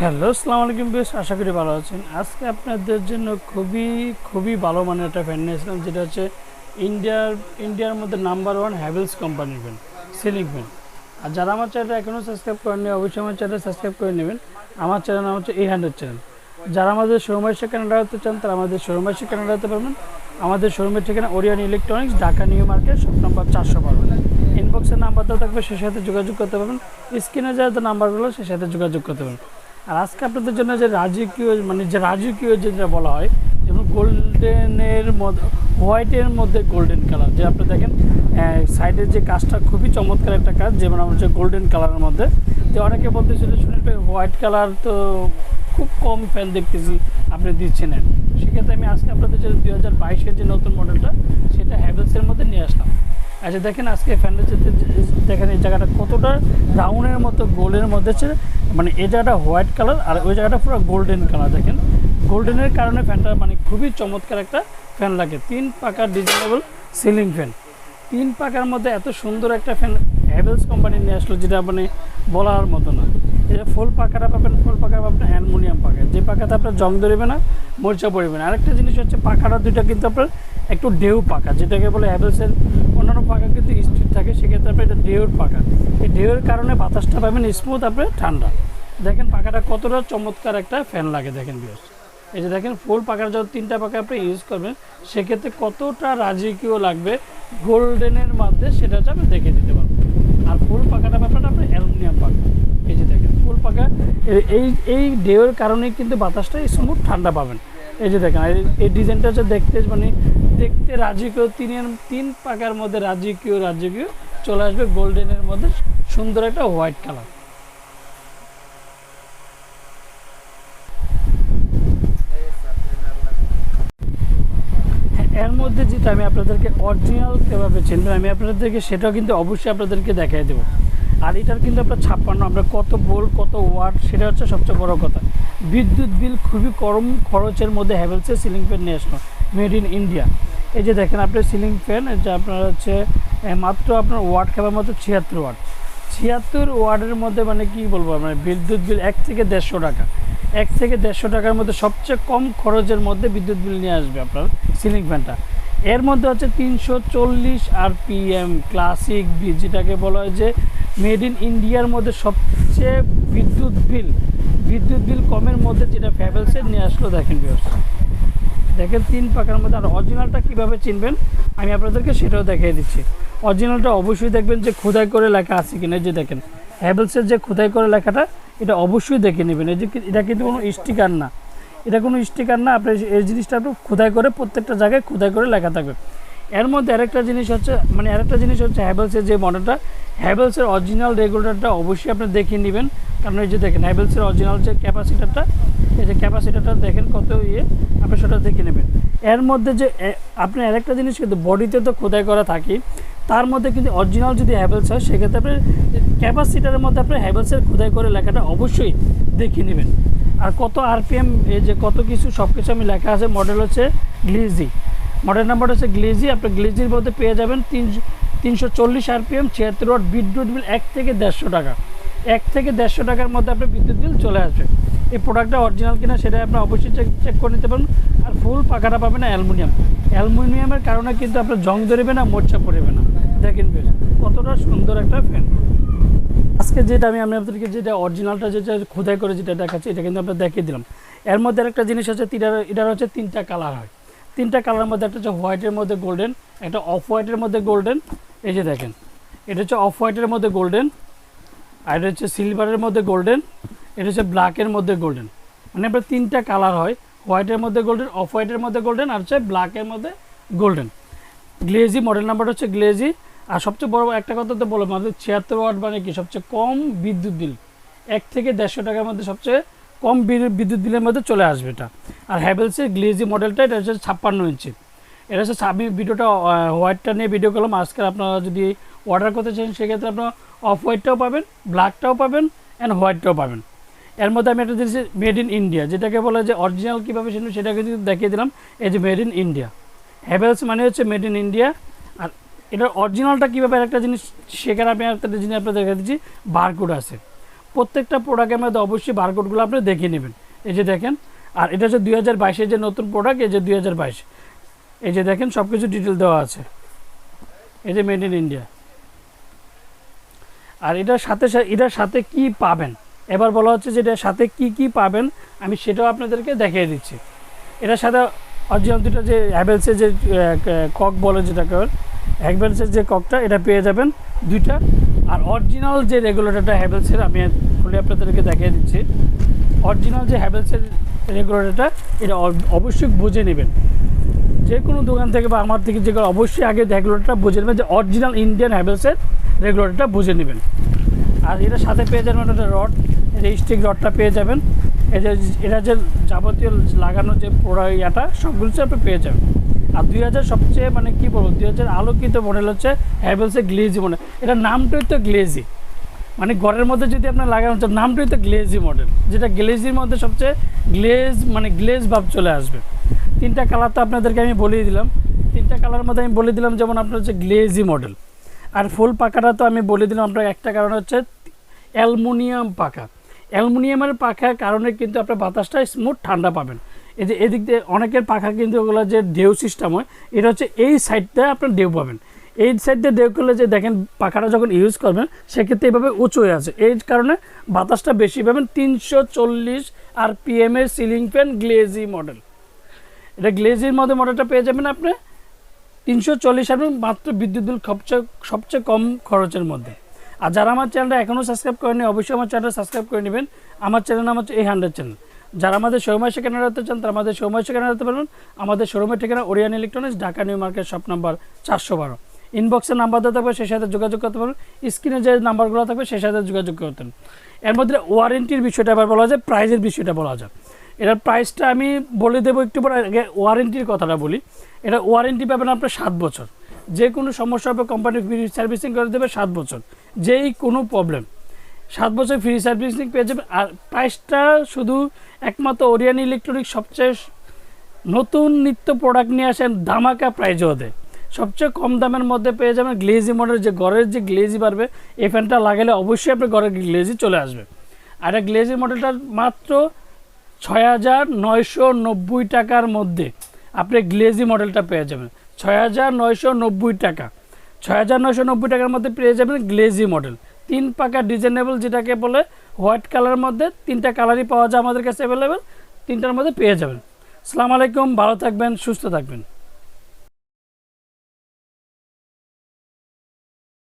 Hello, আসসালামু আলাইকুম বেশ আশা করি ভালো আছেন। আজকে আপনাদের জন্য খুবই ভালো মানের একটা ফ্যান নিয়েছিলাম, যেটা হচ্ছে ইন্ডিয়ার মধ্যে নাম্বার ওয়ান হ্যাভেলস কোম্পানির ফ্যান, সিলিং ফ্যান। আর যারা আমার চ্যানেলটা এখনও সাবস্ক্রাইব করেননি, অবশ্যই আমার চ্যানেল সাবস্ক্রাইব করে নেবেন। আমার চ্যানেল নাম হচ্ছে 800 চ্যানেল। যারা আমাদের শোরুমে এসে কেনাডা হতে চান, তারা আমাদের শোরুমে এসে কেনাডা হতে পারবেন। আমাদের শোরুমের ঠিকানা Orion electronics, Dhaka New Market, shop number 412। ইনবক্সের নাম্বারটাও থাকবে, সে সাথে যোগাযোগ করতে পারবেন। স্ক্রিনে যারা নাম্বারগুলো, সে সাথে যোগাযোগ করতে পারবেন। আর আজকে আপনাদের জন্য যে রাজকীয় যেটা বলা হয়, যেমন গোল্ডেনের মধ্যে, হোয়াইটের মধ্যে গোল্ডেন কালার, যে আপনি দেখেন সাইডের যে কাজটা খুবই চমৎকার একটা কাজ, যেমন আমার হচ্ছে গোল্ডেন কালারের মধ্যে। তো অনেকে বলতেছিল, শুনে হোয়াইট কালার তো খুব কম ফ্যান দেখতেছি আপনি দিচ্ছেন। সেক্ষেত্রে আমি আজকে আপনাদের যে 2022-এর যে নতুন মডেলটা, সেটা হ্যাভেলসের মধ্যে নিয়ে আসলাম। আচ্ছা দেখেন, আজকে ফ্যানটা দেখেন এই জায়গাটা কতটা রাউন্ডের মতো গোল্ডের মধ্যে, মানে এই জায়গাটা হোয়াইট কালার আর ওই জায়গাটা পুরো গোল্ডেন কালার। দেখেন গোল্ডেনের কারণে ফ্যানটা মানে খুবই চমৎকার একটা ফ্যান লাগে। 3 পাকার ডিজাইনেবল সিলিং ফ্যান, 3 পাকার মধ্যে এত সুন্দর একটা ফ্যান হ্যাভেলস কোম্পানি নিয়ে আসলো, যেটা মানে বলার মতো না। এটা ফুল পাকাটা পাবেন, ফুল পাকা পাবেন অ্যালুমিনিয়াম পাকা, যে পাকাতে আপনার জং ধরবে না, মরিচা পড়বে না। আরেকটা জিনিস হচ্ছে পাখাটা দুইটা কিন্তু আপনার একটু ঢেউ পাকা, যেটাকে বলে হ্যাভেলসের অন্যান্য পাকা কিন্তু স্টিল থাকে, সেক্ষেত্রে আপনার এটা ঢেউর পাকা। এই ঢেউর কারণে বাতাসটা পাবেন স্মুথ, আপনার ঠান্ডা। দেখেন পাখাটা কতটা চমৎকার একটা ফ্যান লাগে। দেখেন ভিউয়ার্স, এই যে দেখেন ফুল পাখার যখন 3টা পাখা আপনি ইউজ করবেন, সেক্ষেত্রে কতটা রাজকীয় লাগবে গোল্ডেনের মধ্যে, সেটা হচ্ছে আপনি দেখে দিতে পারবেন। আর ফুল পাখাটা পাবেন আপনি অ্যালুমিনিয়াম পাখা। এই যে দেখেন ফুল পাখা, এই ঢেউর কারণেই কিন্তু বাতাসটা স্মুথ ঠান্ডা পাবেন। এই যে দেখেন এই ডিজাইনটা হচ্ছে দেখতে রাজকীয়, 3 পাকার মধ্যে রাজকীয় চলে আসবে গোল্ডেনের মধ্যে, সুন্দর একটা হোয়াইট কালার। এর মধ্যে যেটা আমি আপনাদেরকে অরিজিনাল কীভাবে চিনবেন, আমি আপনাদেরকে সেটাও কিন্তু অবশ্যই আপনাদেরকে দেখাই দেবো। আর এটার কিন্তু আপনার 56, আমরা কত ভোল্ট কত ওয়াট, সেটা হচ্ছে সবচেয়ে বড় কথা। বিদ্যুৎ বিল খুবই কম খরচের মধ্যে হ্যাভেলসের সিলিং ফ্যান নিয়ে আসলো, মেড ইন ইন্ডিয়া। এই যে দেখেন আপনার সিলিং ফ্যান, যে আপনার হচ্ছে মাত্র আপনার ওয়াট খাবার মাত্র 76 ওয়াট। 76 ওয়াটের মধ্যে মানে কি বলবো, মানে বিদ্যুৎ বিল 1 থেকে 150 টাকা, 1 থেকে 150 টাকার মধ্যে সবচেয়ে কম খরচের মধ্যে বিদ্যুৎ বিল নিয়ে আসবে আপনার সিলিং ফ্যানটা। এর মধ্যে হচ্ছে 340 RPM ক্লাসিক বি, যেটাকে বলা হয় যে মেড ইন ইন্ডিয়ার মধ্যে সবচেয়ে বিদ্যুৎ বিল কমের মধ্যে, যেটা হ্যাভেলসের নিয়ে আসলো। দেখেন ভিউয়ার্স, দেখেন 3 পাকার মধ্যে। আর অরিজিনালটা কীভাবে চিনবেন আমি আপনাদেরকে সেটাও দেখিয়ে দিচ্ছি। অরিজিনালটা অবশ্যই দেখবেন যে খোদাই করে লেখা আছে কিনা। যে দেখেন হ্যাভেলসের যে খোদাই করে লেখাটা, এটা অবশ্যই দেখে নেবেন। এই যে এটা কিন্তু কোনো স্টিকার না, আপনি এই জিনিসটা একটু খোদাই করে, প্রত্যেকটা জায়গায় খোদাই করে লেখা থাকবে। এর মধ্যে আরেকটা জিনিস হচ্ছে হ্যাভেলসের যে মডেলটা, হ্যাভেলসের অরিজিনাল রেগুলেটরটা অবশ্যই আপনি দেখে নেবেন। কারণ এই যে দেখেন হ্যাভেলসের অরিজিনাল যে ক্যাপাসিটারটা, এই যে ক্যাপাসিটারটা দেখেন কত আপনি সেটা দেখে নেবেন। এর মধ্যে যে আপনি আরেকটা জিনিস কিন্তু বডিতে তো খোদাই করা থাকে, তার মধ্যে কিন্তু অরিজিনাল যদি হ্যাভেলস হয়, সেক্ষেত্রে আপনি ক্যাপাসিটারের মধ্যে আপনি হ্যাভেলসের খোদাই করে লেখাটা অবশ্যই দেখে নেবেন। আর কত RPM, এই যে কত কিছু সব কিছু আমি লেখা আছে। মডেল হচ্ছে গ্লেজি, মডেল নাম্বার হচ্ছে গ্লেজি। আপনি গ্লেজির মধ্যে পেয়ে যাবেন 340 RPM, 76 ওয়াট, বিদ্যুৎ বিল 1 থেকে 150 টাকা, 1 থেকে 150 টাকার মধ্যে আপনার বিদ্যুৎ বিল চলে আসবে। এই প্রোডাক্টটা অরিজিনাল কিনা সেটা আপনি অবশ্যই চেক করে নিতে পারেন। আর ফুল পাখাটা পাবেন অ্যালুমিনিয়ামের কারণে কিন্তু আপনার জং ধরবে না, মোর্চা পড়বে না। দেখেন বেশ কতটা সুন্দর একটা ফ্যান। আজকে যেটা আমি আপনাদেরকে যেটা অরিজিনালটা যেটা খোদাই করে যেটা দেখাচ্ছি, এটা কিন্তু আপনার দেখিয়ে দিলাম। এর মধ্যে আরেকটা জিনিস হচ্ছে, এটার হচ্ছে 3টা কালার হয়। 3টা কালারের মধ্যে একটা হচ্ছে হোয়াইটের মধ্যে গোল্ডেন, একটা অফ হোয়াইটের মধ্যে গোল্ডেন। এই যে দেখেন এটা হচ্ছে অফ হোয়াইটের মধ্যে গোল্ডেন, আর এটা হচ্ছে সিলভারের মধ্যে গোল্ডেন, এটা হচ্ছে ব্ল্যাকের মধ্যে গোল্ডেন। মানে আপনার 3টা কালার হয়, হোয়াইটের মধ্যে গোল্ডেন, অফ হোয়াইটের মধ্যে গোল্ডেন, আর হচ্ছে ব্ল্যাকের মধ্যে গোল্ডেন। গ্লেজি, মডেল নাম্বার হচ্ছে গ্লেজি। আর সবচেয়ে বড় একটা কথা তো বললাম, আমাদের 76 ওয়াট মানে কি সবচেয়ে কম বিদ্যুৎ বিল, 1 থেকে 150 টাকার মধ্যে সবচেয়ে কম বিদ্যুৎ বিলের মধ্যে চলে আসবে এটা। আর হ্যাভেলসের গ্লেজি মডেলটা, এটা হচ্ছে 56 ইঞ্চি। এটা হচ্ছে আমি ভিডিওটা হোয়াইটটা নিয়ে ভিডিও করলাম। আজকে আপনারা যদি অর্ডার করতে চান, সেক্ষেত্রে আপনারা অফ হোয়াইটটাও পাবেন, ব্ল্যাকটাও পাবেন, অ্যান্ড হোয়াইটটাও পাবেন। এর মধ্যে আমি একটা জিনিস মেড ইন ইন্ডিয়া, যেটাকে বলে যে অরিজিনাল কীভাবে সেটা কিন্তু দেখিয়ে দিলাম। এই যে মেড ইন ইন্ডিয়া, হ্যাভেলস মানে হচ্ছে মেড ইন ইন্ডিয়া। আর এটার অরিজিনালটা কীভাবে একটা জিনিস, সেখানে আমি একটা জিনিস আপনাদের দেখা দিচ্ছি, বারকোড আছে। প্রত্যেকটা প্রোডাক্টের মধ্যে অবশ্যই বারকোডগুলো আপনি দেখে নেবেন। এই যে দেখেন, আর এটা হচ্ছে 2022 যে নতুন প্রোডাক্ট, এই যে 2022, এই যে দেখেন সব কিছু ডিটেল দেওয়া আছে, এই যে মেড ইন ইন্ডিয়া। আর এটার সাথে কি পাবেন, এবার বলা হচ্ছে যে এটার সাথে কি পাবেন আমি সেটাও আপনাদেরকে দেখিয়ে দিচ্ছি। এটার সাথে অরিজিনাল দুটো যে হ্যাভেলসের যে কক বলে যেটাকে, হ্যাভেলসের যে ককটা এটা পেয়ে যাবেন দুইটা। আর অরিজিনাল যে রেগুলেটরটা হ্যাভেলসের আমি খুলে আপনাদেরকে দেখিয়ে দিচ্ছি। অরিজিনাল যে হ্যাভেলসের রেগুলেটরটা এটা অবশ্যই বুঝে নেবেন, যে কোনো দোকান থেকে বা আমার থেকে যেগুলো অবশ্যই আগে রেগুলেটরটা বুঝে নেবেন যে অরিজিনাল ইন্ডিয়ান হ্যাভেলসের রেগুলেটরটা বুঝে নেবেন। আর এটার সাথে পেয়ে যাবেন একটা রড, এই স্টিক রডটা পেয়ে যাবেন। এই যে এটা যে যাবতীয় লাগানো যে ইয়াটা সবগুলো আপনি পেয়ে যাবেন। আর 2000 সবচেয়ে মানে কী বলবো 2000 আলোকিত মডেল হচ্ছে হ্যাভেলসের গ্লেজি মডেল। এটার নামটাই তো গ্লেজি, মানে ঘরের মধ্যে যদি আপনার লাগানো নামটাই তো গ্লেজি মডেল, যেটা গ্লেজির মধ্যে সবচেয়ে গ্লেজ ভাব চলে আসবে। 3টা কালার তো আপনাদেরকে আমি বলেই দিলাম, 3টা কালারের মধ্যে আমি বলে দিলাম যেমন আপনার হচ্ছে গ্লেজি মডেল। আর ফুল পাখাটা তো আমি বলে দিলাম আপনার একটা কারণ হচ্ছে অ্যালুমিনিয়াম পাখা। অ্যালুমিনিয়ামের পাখার কারণে কিন্তু আপনার বাতাসটা স্মুথ ঠান্ডা পাবেন। এই যে এদিক দিয়ে অনেকের পাখা কিন্তু ওগুলো যে ঢেউ সিস্টেম হয়, এটা হচ্ছে এই সাইডটা আপনার ঢেউ পাবেন। এই সাইড দিয়ে ঢেউ করলে যে দেখেন পাখাটা যখন ইউজ করবেন সেক্ষেত্রে এইভাবে উঁচু হয়ে আছে, এই কারণে বাতাসটা বেশি পাবেন। 340 RPM এর সিলিং ফ্যান গ্লেজি মডেল, এটা গ্লেজির মধ্যে মডেলটা পেয়ে যাবেন আপনি 340 RPM মাত্র, বিদ্যুৎ বিল সবচেয়ে কম খরচের মধ্যে। আর যারা আমার চ্যানেলটা এখনও সাবস্ক্রাইব করেনি অবশ্যই আমার চ্যানেলটা সাবস্ক্রাইব করে নেবেন। আমার চ্যানেল নাম হচ্ছে A100 চ্যানেল। যারা আমাদের শোরুমে এসে কেনার হতে চান তারা আমাদের শোরুমে এসে কেনার হতে পারবেন। আমাদের শোরুমের ঠিকানা Orient Electronics, Dhaka New Market, shop number 412। ইনবক্সের নাম্বার দেওয়া থাকবে, সেই সাথে যোগাযোগ করতে পারবেন। স্ক্রিনে যে নাম্বারগুলো থাকবে সেই সাথে যোগাযোগ করতেন। এর মধ্যে ওয়ারেন্টির বিষয়টা আবার বলা যায়, প্রাইজের বিষয়টা বলা যায়। এটার প্রাইসটা আমি বলে দেবো একটু পরে, আগে ওয়ারেন্টির কথাটা বলি। এটা ওয়ারেন্টি পাবেন আপনার 7 বছর, যে কোনো সমস্যা হবে কোম্পানি ফ্রি সার্ভিসিং করে দেবে 7 বছর, যেই কোনো প্রবলেম 7 বছর ফ্রি সার্ভিসিং পেয়ে যাবে। আর প্রাইসটা শুধু একমাত্র ওরিয়েন্ট ইলেকট্রনিক্স সবচেয়ে নতুন নিত্য প্রোডাক্ট নিয়ে আসেন ধামাকা প্রাইজও দেয়। সবচেয়ে কম দামের মধ্যে পেয়ে যাবেন গ্লেজি মডেল, যে ঘরের যে গ্লেজি বাড়বে এই ফ্যানটা লাগালে অবশ্যই আপনার ঘরের গ্লেজি চলে আসবে। আর এটা গ্লেজি মডেলটা মাত্র 6,990 টাকার মধ্যে আপনি গ্লেজি মডেলটা পেয়ে যাবেন। 6,990 টাকা, 6,990 টাকার মধ্যে পেয়ে যাবেন গ্লেজি মডেল। 3 পাকা ডিজাইনেবল, যেটাকে বলে হোয়াইট কালারের মধ্যে 3টা কালারই পাওয়া যায় আমাদের কাছে অ্যাভেলেবেল, 3টার মধ্যে পেয়ে যাবেন। আসসালামু আলাইকুম, ভালো থাকবেন, সুস্থ থাকবেন।